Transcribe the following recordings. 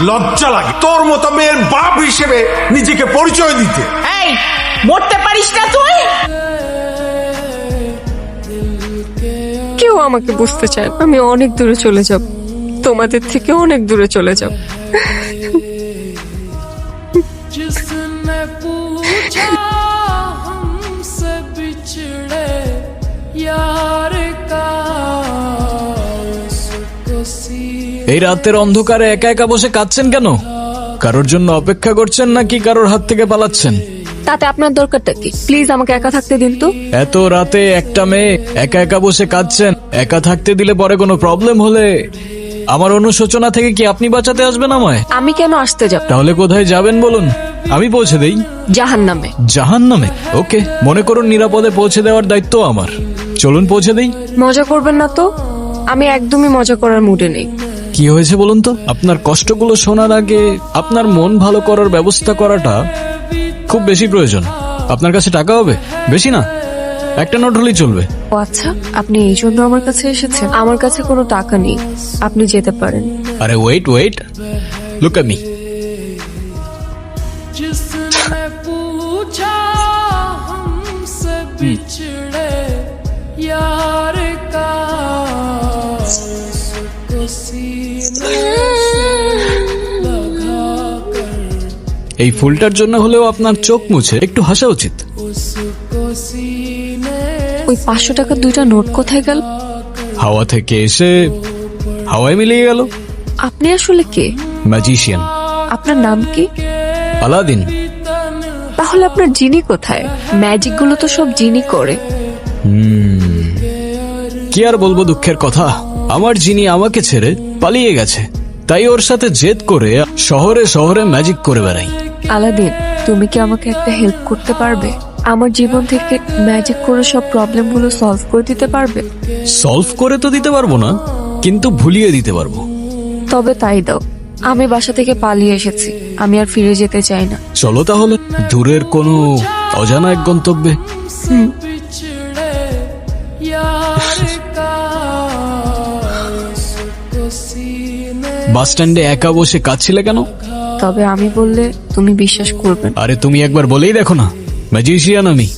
লজ্জা লাগে তোর মতো মেয়ের বাপ হিসেবে নিজেকে পরিচয় দিতে। এই মরতে পারিস না তুই? কেউ আমাকে বুঝতে চায় না। আমি অনেক দূরে চলে যাব, তোমাদের থেকে অনেক দূরে চলে যাব। जिसने पूछा हमसे बिछड़े यार का उसको सीने এই রাতের অন্ধকারে একা একা বসে কাঁদছেন কেন? কারোর জন্য অপেক্ষা করছেন নাকি কারোর হাত থেকে পালাচ্ছেন? তাতে আপনার দরকারটা কি? প্লিজ আমাকে একা থাকতে দিন তো। এত রাতে একটা মেয়ে একা একা বসে কাঁদছেন, একা থাকতে দিলে পরে কোনো প্রবলেম হলে আমার অনুশোচনা থেকে কি আপনি বাঁচাতে আসবেন আমায়? আমি কেন আসতে যাব? তাহলে কোথায় যাবেন বলুন, আমি পৌঁছে দেই। জাহান্নামে। জাহান্নামে? ওকে, মনে করুন নিরাপদে পৌঁছে দেওয়ার দায়িত্ব আমার। চলুন পৌঁছে দেই। মজা করবেন না তো? আমি একদমই মজা করার মুডে নেই। কি হয়েছে বলুন তো? আপনার কষ্টগুলো শোনার আগে আপনার মন ভালো করার ব্যবস্থা করাটা খুব বেশি প্রয়োজন। আপনার কাছে টাকা হবে? বেশি না, একটা নোট হলেই চলবে। ও আচ্ছা, আপনি এই জন্য আমার কাছে এসেছেন? আমার কাছে কোনো টাকা নেই, আপনি যেতে পারেন। আরে wait wait, look at me. जिसने पूछा हमसे बिछड़े यार का उसको सीने से लगा कर এই ফুলটার জন্য হলেও আপনার চোখ মুছে একটু হাসা উচিত। उसको सीने ওই 500 টাকার দুইটা নোট কোথায় গেল? হাওয়া থেকে এসে হাওয়ায় মিলিয়ে গেল। আপনি আসলে কে? ম্যাজিশিয়ান। আপনার নাম কি? আলাদিন। তাহলে আপনার জিনি কোথায়? ম্যাজিক গুলো তো সব জিনি করে। কি আর বলবো দুঃখের কথা, আমার জিনি আমাকে ছেড়ে পালিয়ে গেছে, তাই ওর সাথে জেদ করে শহরে শহরে ম্যাজিক করে বেড়াই। আলাদিন, তুমি কি আমাকে একটা হেল্প করতে পারবে? আমার জীবন থেকে ম্যাজিক করে সব প্রবলেম গুলো সলভ করে দিতে পারবে? সলভ করে তো দিতে পারবো না, কিন্তু ভুলিয়ে দিতে পারবো। তবে তাই দাও। আমি বাসা থেকে পালিয়ে এসেছি, আমি আর ফিরে যেতে চাই না। চলো তাহলে দূরের কোনো অজানা এক গন্তব্যে। बिछड़े यार का उसको सीने বাস স্ট্যান্ডে একা বসে কাঁদছিলে কেন? তবে আমি বললে তুমি বিশ্বাস করবে না। আরে তুমি একবার বলেই দেখো না, ম্যাজিশিয়ান আমি।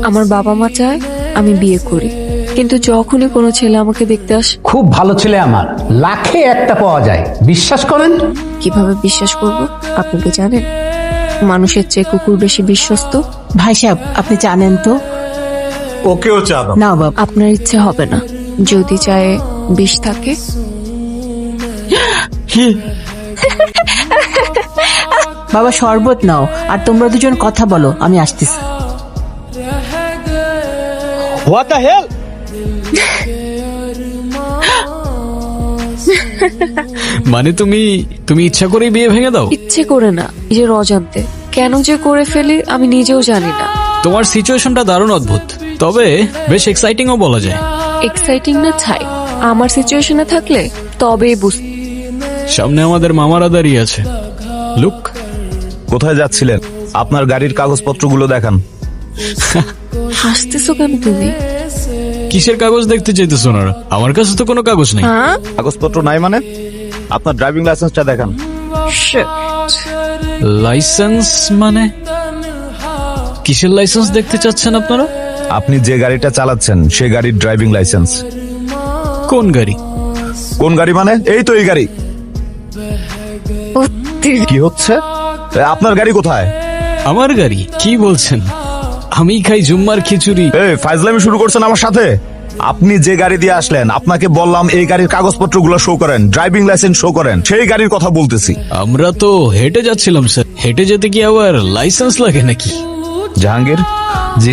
আমার বাবা মা চায় আমি বিয়ে করি, কিন্তু যখনই কোনো ছেলে আমাকে দেখতে আসে, খুব ভালো ছেলে আমার, লাখে একটা পাওয়া যায়, বিশ্বাস করেন? কিভাবে বিশ্বাস করব? আপনি কি জানেন মানুষের চেয়ে কুকুর বেশি বিশ্বস্ত? ভাই সাহেব, আপনি জানেন তো? ওকেও চা দাও। না বাবা। আপনার ইচ্ছে হবে না, যদি চায়ে বিষ থাকে। বাবা শরবত নাও, আর তোমরা দুজন কথা বলো, আমি আসতেছি। What the hell? মানে তুমি তুমি ইচ্ছা করেই বিয়ে ভেঙে দাও? ইচ্ছে করে না, নিজের অজান্তে। কেন যে করে ফেলি আমি নিজেও জানি না। তোমার সিচুয়েশনটা দারুণ অদ্ভুত, তবে বেশ এক্সাইটিংও বলা যায়। এক্সাইটিং না ছাই, আমার সিচুয়েশনে থাকলে তবেই বুঝতে। সামনে আমাদের মামারা দাঁড়িয়ে আছে। লুক। কোথায় যাচ্ছিলেন? আপনার গাড়ির কাগজপত্রগুলো দেখান। হাসতেছো কেন তুমি? কিসের কাগজ দেখতে চাইতেছো না? আমার কাছে তো কোনো কাগজ নেই। হ্যাঁ, কাগজপত্র নাই মানে? আপনার ড্রাইভিং লাইসেন্সটা দেখান। Shit. লাইসেন্স মানে? কিসের লাইসেন্স দেখতে চাচ্ছেন আপনারা? আপনি যে গাড়িটা চালাচ্ছেন সে গাড়ির ড্রাইভিং লাইসেন্স। কোন গাড়ি? কোন গাড়ি মানে? এই তো এই গাড়ি। অতি- কি হচ্ছে? আপনার গাড়ি কোথায়? আমার গাড়ি? কি বলছেন? আমি খাই জুম্মার খিচুড়ি। এই ফাইজলামি শুরু করছেন আমার সাথে? আপনি যে গাড়ি দিয়ে আসলেন, আপনাকে বললাম এই গাড়ির কাগজপত্রগুলো শো করেন, ড্রাইভিং লাইসেন্স শো করেন, সেই গাড়ির কথা বলতেছি। আমরা তো হেঁটে যাচ্ছিলাম স্যার। হেঁটে যেতে কি আবার লাইসেন্স লাগে নাকি? জাহাঙ্গীর,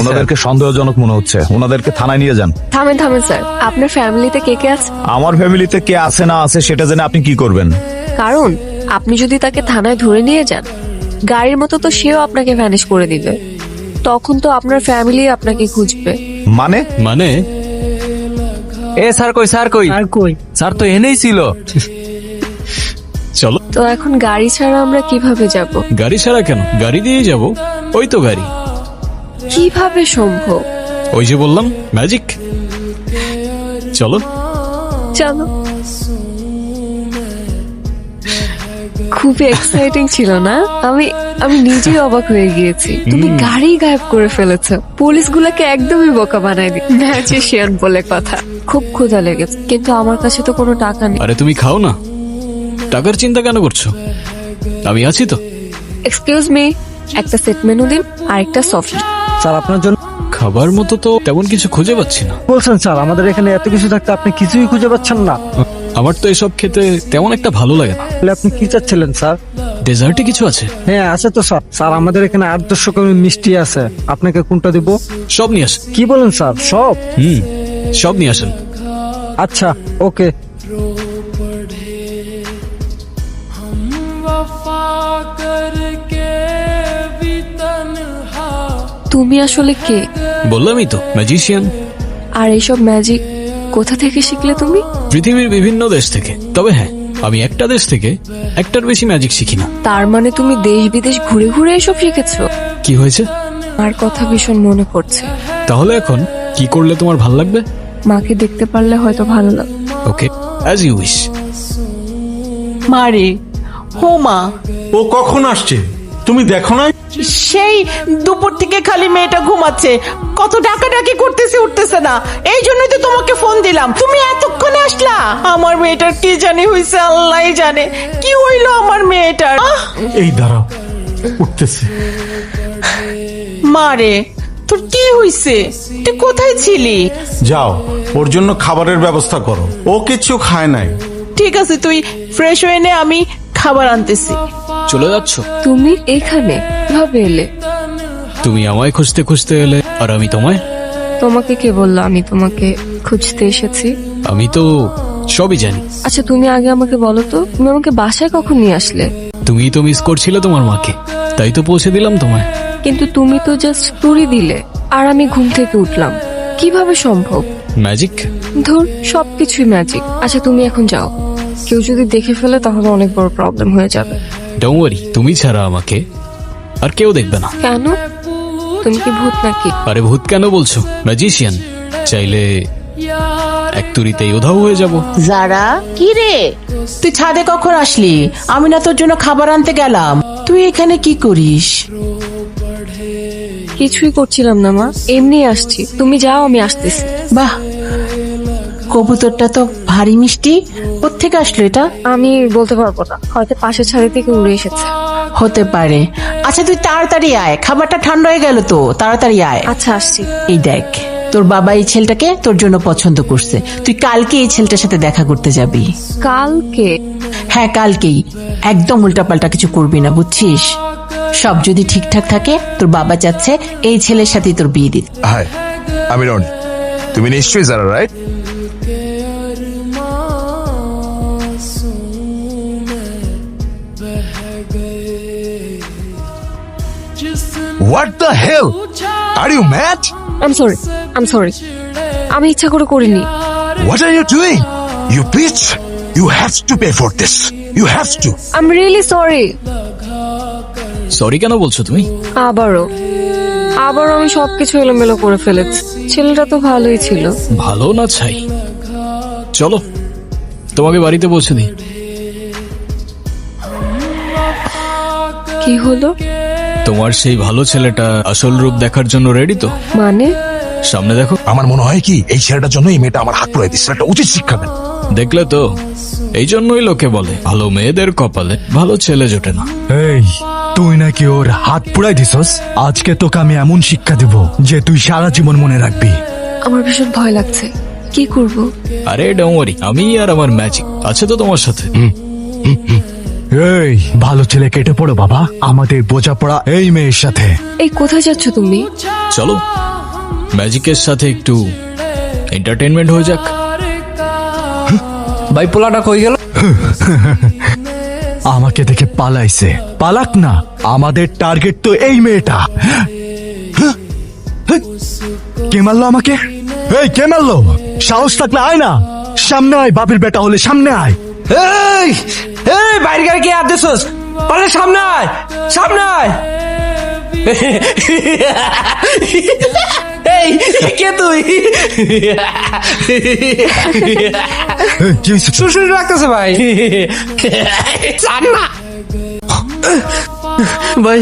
ওনাদেরকে সন্দেহজনক মনে হচ্ছে, ওনাদেরকে থানায় নিয়ে যান। থামেন থামেন স্যার, আপনার ফ্যামিলিতে কে কে আছে? আমার ফ্যামিলিতে কে আছে না আছে সেটা জেনে আপনি কি করবেন? কারণ আপনি যদি তাকে থানায় ধরে নিয়ে যান, গাড়ির মতো তো সেও আপনাকে ভ্যানিশ করে দিবে। তখন তো আপনার ফ্যামিলি আপনাকে খুঁজবে। মানে? মানে এ স্যার কই, স্যার কই, আর কই? স্যার তো এনেই ছিল। চলো। তো এখন গাড়ি ছাড়া আমরা কিভাবে যাব? গাড়ি ছাড়া কেন? গাড়ি দিয়েই যাব। ওই তো গাড়ি। কিভাবে সম্ভব? ওই যে বললাম ম্যাজিক। চলো। চলো। খুবই এক্সাইটিং ছিল না? আমি আমি নিজেই অবাক হয়ে গিয়েছি। তুমি গাড়ি গায়েব করে ফেলেছো, পুলিশগুলোকে একদমই বোকা বানাই দি। ম্যাজিশিয়ান বলে কথা। খুব ক্ষুধা লেগেছে, কিন্তু আমার কাছে তো কোনো টাকা নেই। আরে তুমি খাও না, টাকার চিন্তা কেন করছো? আমি আছি তো। এক্সকিউজ মি, একটা সেট মেনু দিন আর একটা সফট। স্যার আপনার জন্য খাবার মতো তো তেমন কিছু খুঁজে পাচ্ছি না। বলছেন স্যার, আমাদের এখানে এত কিছু থাকতে আপনি কিছুই খুঁজে পাচ্ছেন না। আমার তো এসব খেতে তেমন একটা ভালো লাগে না। তাহলে আপনি কি চাচ্ছিলেন স্যার? ডেজার্টে কিছু আছে? হ্যাঁ আছে তো স্যার। স্যার আমাদের এখানে 800 রকমের মিষ্টি আছে, আপনাকে কোনটা দিব? সব নিয়ে আসেন। কি বলেন স্যার, সব? সব নিয়ে আসেন। আচ্ছা ওকে। वफा करके भी तन्हा তুমি আসলে কে? বললামই তো, ম্যাজিশিয়ান। আর এইসব ম্যাজিক কোথা থেকে শিখলে তুমি? পৃথিবীর বিভিন্ন দেশ থেকে। তবে হ্যাঁ, আমি একটা দেশ থেকে একটার বেশি ম্যাজিক শিখি না। তার মানে তুমি দেশ বিদেশ ঘুরে ঘুরে এসব শিখেছো? কি হয়েছে? আর কথা ভীষণ মনে পড়ছে। তাহলে এখন কি করলে তোমার ভাল লাগবে? মাকে দেখতে পারলে হয়তো ভালো লাগবে। ওকে, অ্যাজ ইউ উইশ। মা রে, হো মা, ও কখন আসছে তুমি দেখো না? সেই দুপুর থেকে খালি মেয়েটা ঘুমাচ্ছে, কত ডাকাডাকি করতেছে, উঠতেছে না। এই জন্যই তো তোমাকে ফোন দিলাম, তুমি এতক্ষণে আসলা। আমার মেয়েটার কি জানি হইছে, আল্লাহই জানে কি হইলো আমার মেয়েটার। এই দাঁড়াও, উঠতেছে। মা রে, তোর কি হইছে? তুই কোথায় ছিলি? যাও, ওর জন্য খাবারের ব্যবস্থা করো। ও কিছু খায় নাই। ঠিক আছে, তুই ফ্রেশ হয়ে নে, আমি খাবার আনতেছি। চলে যাচ্ছ? তুমি এখানে কিভাবে এলে? তুমি আমায় খুঁজতে খুঁজতে এলে, আর আমি তোমায়। তোমাকে কে বললো আমি তোমাকে খুঁজতে এসেছি? আমি তো সবই জানি। আচ্ছা তুমি আগে আমাকে বলো তো, তুমি আমাকে বাসায় কখন নিয়ে আসলে? তুমি তো মিস করছিলে তোমার মাকে, তাই তো পৌঁছে দিলাম তোমায়। কিন্তু তুমি তো জাস্ট তুড়ি দিলে, আর আমি ঘুম থেকে উঠলাম। কিভাবে সম্ভব? ম্যাজিক। ধর, সবকিছুই ম্যাজিক। আচ্ছা তুমি এখন যাও, কেউ যদি দেখে ফেলে তাহলে অনেক বড় প্রবলেম হয়ে যাবে। ডোন্ট ওয়ারি, তুমি ছাড়া আমাকে আর কেউ দেখবে না। কেন? তুমি কি ভূত নাকি? আরে ভূত কেন বলছো? ম্যাজিশিয়ান, চাইলে এক তুড়িতেই উধাও হয়ে যাব। যারা, কি রে, তুই ছাদে কখন আসলি? আমি না তোর জন্য খাবার আনতে গেলাম, তুই এখানে কি করিস? কিছুই করছিলাম না মা, এমনি আসছি। তুমি যাও, আমি আসতেছি। বাহ, কবুতরটা তো ভারী মিষ্টি। কোত্থেকে আসলো এটা? আমি বলতে পারবো না, হয়তো পাশের ছাদে থেকে উড়ে এসেছে। হতে পারে। আচ্ছা তুই তাড়াতাড়ি আয়, খাবারটা ঠান্ডা হয়ে গেল তো, তাড়াতাড়ি আয়। আচ্ছা আসছি। এই দেখ, তোর বাবা এই ছেলেটাকে তোর জন্য পছন্দ করছে। তুই কালকে এই ছেলেটার সাথে দেখা করতে যাবি। কালকে? হ্যাঁ কালকেই। একদম উল্টাপাল্টা কিছু করবি না, বুঝছিস? সব যদি ঠিকঠাক থাকে, তোর বাবা চাচ্ছে এই ছেলের সাথেই তোর বিয়ে দিতে। হাই, আমি রনি। তুমি নিশ্চয়ই যারা, right? What the hell, are you mad? I'm sorry, আমি ইচ্ছা করে করিনি। What are you doing? You bitch, you have to pay for this, you have to. I am really sorry. Sorry কেন বলছো তুমি? আবারও আমি সবকিছু এলোমেলো করে ফেলেছি। ছেলেটা তো ভালোই ছিল। ভালো না ছাই? চলো তোমাকে বাড়িতে পৌঁছে দিই। কি হলো? তোমার সেই ভালো ছেলেটা আসল রূপ দেখার জন্য রেডি তো? মানে? সামনে দেখো। আমার মনে হয় কি এই ছেলেটার জন্য এই মেয়েটা আমার হাত পুরাই দিচ্ছে, একটা উচিত শিক্ষা দেন। দেখলে তো, এই জন্যই লোকে বলে ভালো মেয়েদের কপালে ভালো ছেলে জোটে না। এই, তুই নাকি ওর হাত পুড়াই দিছস? আজকে তোকে আমি এমন শিক্ষা দিব যে তুই সারা জীবন মনে রাখবি। আমার ভীষণ ভয় লাগছে, কি করব? আরে ডোন্ট ওয়ারি, আমি আর আমার ম্যাজিক আছে তো তোমার সাথে। এই, ভালো ছেলে কেটে পড়ো বাবা, আমাদের বোঝাপড়া এই মেয়ের সাথে। এই কোথায় যাচ্ছ তুমি? চলো ম্যাজিকের সাথে একটু এন্টারটেইনমেন্ট হয়ে যাক। ভাই পোলাটা কই গেল? আমাকে দেখে পালাইছে। পালাক না, আমাদের টার্গেট তো এই মেয়েটা। কে মারলো আমাকে? এই, কে মারলো? সাহস থাকলে আয় না, সামনে আয়। বাপের বেটা হলে সামনে আয়। এই এই বাইরে গাড়ি কে আর দিছস? পারলে সামনে আয়, সামনে আয়। এই কে তুই? এই, কি হয়েছে? শুশুরি লাগতেছে ভাই। জানি না। ভাই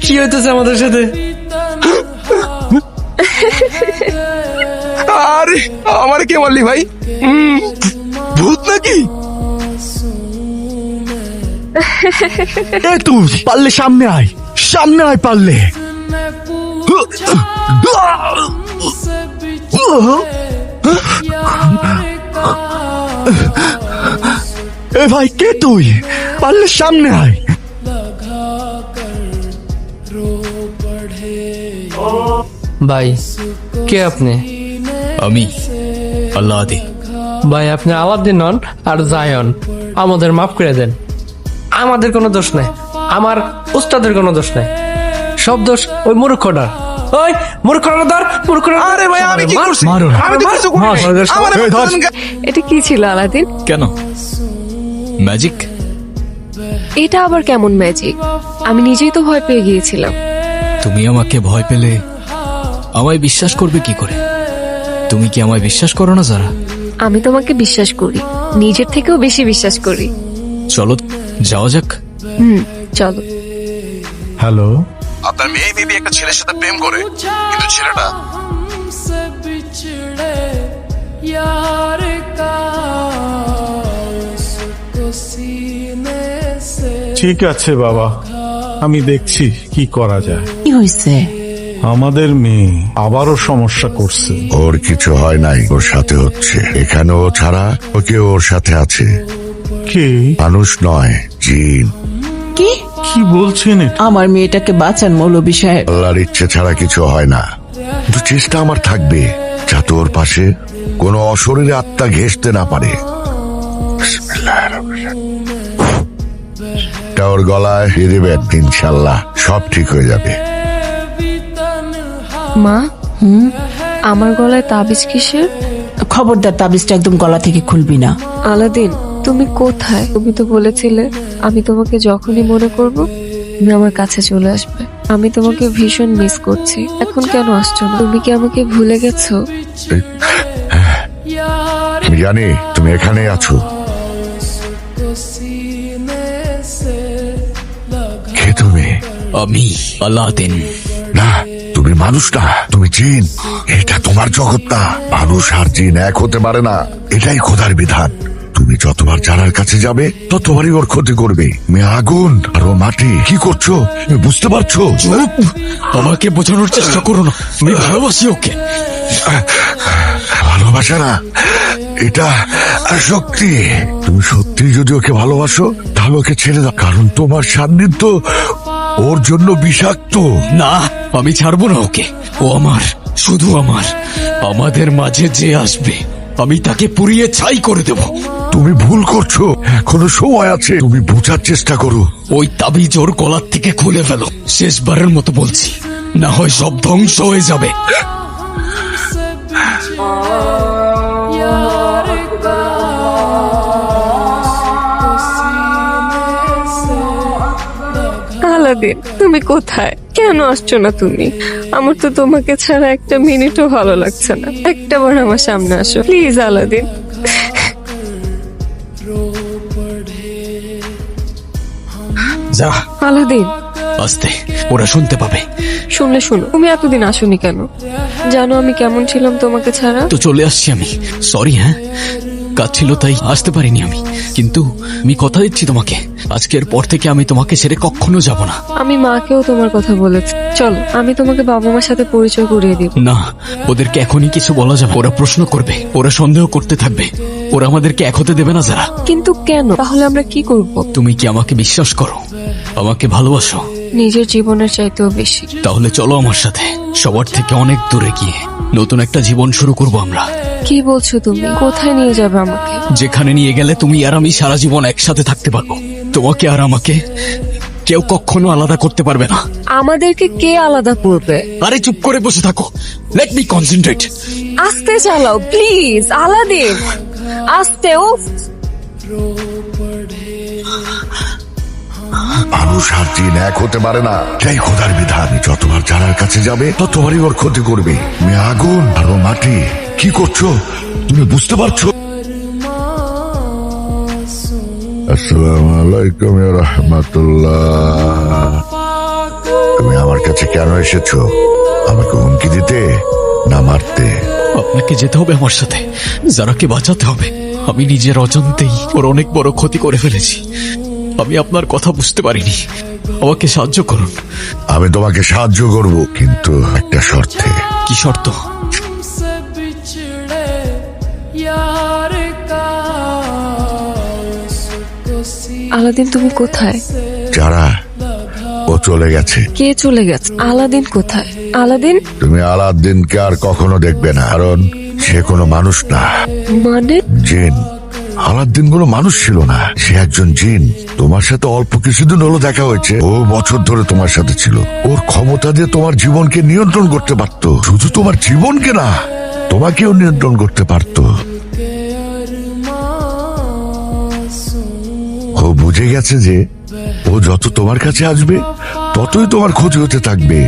কি হইতেছে আমাদের সাথে? আরে আমার কে মারলি ভাই? ভূত নাকি? এ তুই পারলে সামনে আয়, সামনে আয় পারলে। এ ভাই কে তুই? পারলে সামনে আয়। ভাই কে আপনি? আমি আল্লাহদি। ভাই আপনি আলাদিন নন আর জায়ন, আমাদের মাফ করে দেন। আমাদের কোনো দোষ নাই, আমার উস্তাদের কোনো দোষ নাই, সব দোষ ওই মূর্খটার। ওই মূর্খটার মূর্খটার। আরে ভাই আমি কি করছি? মারো না। আমি তো কিছু করিনি। আমারে এই ধর। এটা কি ছিল আলাদিন? কেন ম্যাজিক? এটা আবার কেমন ম্যাজিক? আমি নিজেই তো ভয় পেয়ে গিয়েছিলাম। তুমি আমাকে ভয় পেলে আমায় বিশ্বাস করবে কি করে? তুমি কি আমায় বিশ্বাস করো না যারা? আমি তোমাকে বিশ্বাস করি, নিজের থেকেও বেশি বিশ্বাস করি। চলো যাওয়া যাক। চলো। হ্যালো, আপনার মেয়ে মেবি একটা ছেলের সাথে প্রেম করে, কিন্তু ছেলেটা हमसे बिछड़े यार का उसको सीने से ঠিক আছে বাবা, আমি দেখছি কি করা যায়। কি হয়েছে? আমাদের মেয়ে আবারও সমস্যা করছে। ওর কিছু হয় নাই, ওর সাথে হচ্ছে। এখানে ও ছাড়া ওকে ওর সাথে আছে। কে? মানুষ নয়, জিন। কি কি বলছেন এটা? আমার মেয়েটাকে বাঁচান মৌলভী সাহেব। আল্লাহর ইচ্ছে ছাড়া কিছু হয় না, কিন্তু চেষ্টা আমার থাকবে যাতে ওর পাশে কোনো অশরীরে আত্মা ঘেঁষতে না পারে। এটা ওর গলায় দিয়ে দিবেন, ইনশাল্লাহ সব ঠিক হয়ে যাবে। মা, আমার গলায় তাবিজ কিসের? খবরদার, তাবিজটা একদম গলা থেকে খুলবি না। আলাদিন, তুমি কোথায়? তুমি তো বলেছিলে আমি তোমাকে যখনই মনে করব তুমি আমার কাছে চলে আসবে। আমি তোমাকে ভীষণ মিস করছি। এখন কেন আসছো না? তুমি কি আমাকে ভুলে গেছো? আমি জানি তুমি এখানে আছো। কে তুমি? আমি আলাদিন। না, তুমি মানুষ না, তুমি জিন। এটা তোমার জগৎ না। মানুষ আর জিন এক হতে পারে না, এটাই খোদার বিধান। তুমি যতবার জানার কাছে যাবে ততবারই ওর ক্ষতি করবে। মেয়ে আগুন আর ও মাটি। কি করছো তুমি বুঝতে পারছো? চুপ! আমাকে বোঝানোর চেষ্টা করো না, আমি ভালোবাসি ওকে। ভালোবাসা না, এটা শক্তি। তুমি সত্যি যদি ওকে ভালোবাসো তাহলে ওকে ছেড়ে দাও, কারণ তোমার সান্নিধ্য ওর জন্য বিষাক্ত। না, আমি ছাড়বো না ওকে। ও আমার, শুধু আমার। আমাদের মাঝে যে আসবে আমি তাকে পুড়িয়ে ছাই করে দেব। তুমি ভুল করছো, এখনো সময় আছে। তুমি বোঝার চেষ্টা করো। ওই তাবিজ ওর গলার থেকে খুলে ফেলো। শেষবারের মতো বলছি, না হয় সব ধ্বংস হয়ে যাবে। यार का उसको सीने से আলাদিন, তুমি কোথায়? কেন আসছো না তুমি? আমার তো তোমাকে ছাড়া একটা মিনিটও ভালো লাগছে না। একটাবার আমার সামনে আসো প্লিজ আলাদিন। যা আলাদিন, আস্তে, ওরা শুনতে পাবে। শুনলে শুনো, তুমি এতদিন আসোনি কেন? জানো আমি কেমন ছিলাম তোমাকে ছাড়া? তো চলে আসছি আমি। সরি, হ্যাঁ কাজ ছিল তাই আসতে পারিনি আমি, কিন্তু আমি কথা দিচ্ছি তোমাকে, আজকের পর থেকে আমি তোমাকে ছেড়ে কখনো যাব না। আমি মাকেও তোমার কথা বলেছি। চলো আমি তোমাকে বাবা মার সাথে পরিচয় করিয়ে দিব। না, ওদেরকে এখনই কিছু বলা যাবে। ওরা প্রশ্ন করবে, ওরা সন্দেহ করতে থাকবে, ওরা আমাদেরকে এক হতে দেবে না যারা। কিন্তু কেন? তাহলে আমরা কি করব? তুমি কি আমাকে বিশ্বাস করো? আমাকে ভালোবাসো? নিজের জীবনের চাইতেও বেশি। তাহলে চলো আমার সাথে, সবার থেকে অনেক দূরে গিয়ে নতুন একটা জীবন শুরু করব আমরা। কি বলছো তুমি? কোথায় নিয়ে যাবে আমাকে? যেখানে নিয়ে গেলে তুমি আর আমি সারা জীবন একসাথে থাকতে পারবো। তোমাকে আর আমাকে কেউ কখনো আলাদা করতে পারবে না। আমাদেরকে কে আলাদা করবে? আরে চুপ করে বসে থাকো, লেট মি কনসেন্ট্রেট। আস্তে চালাও প্লিজ আলাদিন, আস্তে। ও মানুষ আর জিন এক হতে পারে না, এটাই খোদার বিধান। যতবার জানার কাছে যাবে ততবারই ওর ক্ষতি করবে। মেয়ে আগুন আর ও মাটি। কি করছো তুমি বুঝতে পারছো? আসসালামু আলাইকুম ইয়া রাহমাতুল্লাহ। তুমি আমার কাছে কেন এসেছো? আমাকে হুমকি দিতে না মারতে? আপনাকে যেতে হবে আমার সাথে, যারাকে বাঁচাতে হবে। আমি নিজের অজান্তেই ওর অনেক বড় ক্ষতি করে ফেলেছি। আমি আপনার কথা বুঝতে পারিনি, আমাকে সাহায্য করুন। আমি তোমাকে সাহায্য করব, কিন্তু একটা শর্তে। কি শর্ত? हमसे बिछड़े यार का उसको सीने আলাদিন তুমি কোথায়? যারা ও চলে গেছে। কে চলে গেছে? আলাদিন কোথায়? আলাদিন তুমি আলাদিনকে আর কখনো দেখবে না, কারণ সে কোনো মানুষ না, মানে? জিন। আলাদিন কোনো মানুষ ছিল না, সে একজন জিন। তোমার সাথে অল্প কিছুদিন হলো দেখা হয়েছে, ও বছর ধরে তোমার সাথে ছিল। ওর ক্ষমতা দিয়ে তোমার জীবনকে নিয়ন্ত্রণ করতে পারতো। শুধু তোমার জীবনকে না, তোমাকেও নিয়ন্ত্রণ করতে পারতো। ও বুঝে গেছে যে ও যত তোমার কাছে আসবে ততই তোমার ক্ষতি হতে থাকবে,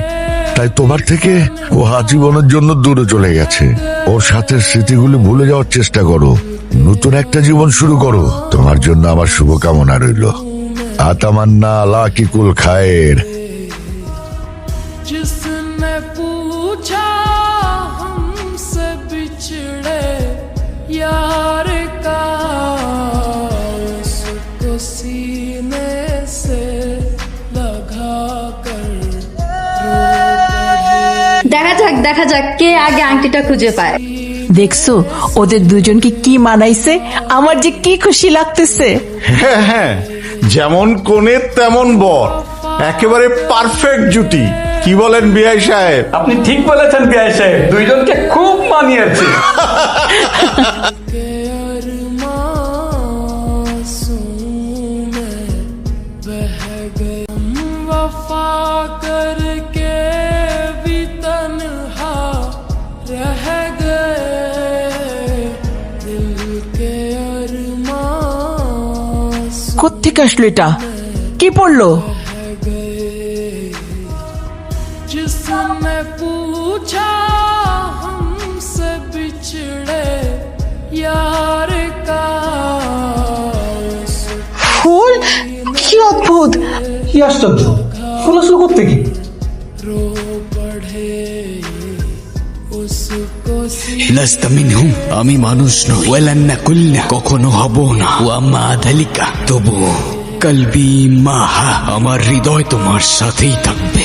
তাই তোমার থেকে ও আজীবনের জন্য দূরে চলে গেছে। ওর সাথে স্মৃতিগুলি ভুলে যাওয়ার চেষ্টা করো, নতুন একটা জীবন শুরু করো। তোমার জন্য আমার শুভকামনা রইল। আতামান্না লাকিকুল খায়ের। जिसने पूछा हमसे बिछड़े यार का उसको सीने से लगा कर দেখা যাক কে আগে আংটিটা খুঁজে পায়। দেখছো ওদের দুজনকে কি মানাইছে? আমার যে কি খুশি লাগতেছে। হ্যাঁ হ্যাঁ, যেমন কোণে তেমন বর, একেবারে পারফেক্ট জুটি। কি বলেন বিআই সাহেব? আপনি ঠিক বলেছেন বিআই সাহেব, দুইজনকে খুব মানিয়েছে। वफा करके भी तन्हा रह गए दिल के अरमां কোত্থেকে আসলো এটা? কি পড়লো? जिसने पूछा हमसे बिछड़े यार का ফুল? কি অদ্ভুত! কি আশ্চর্য, ফুল আসলো কোত্থেকে? रो पढ़े उसको লাস্তা মিনহুম, আমি মানুষ নই। ওয়ালান্না কুল্লা, কখনো হব না। ও আম্মা আদালিকা, তবু কলবি মাহা, আমার হৃদয় তোমার সাথেই থাকবে।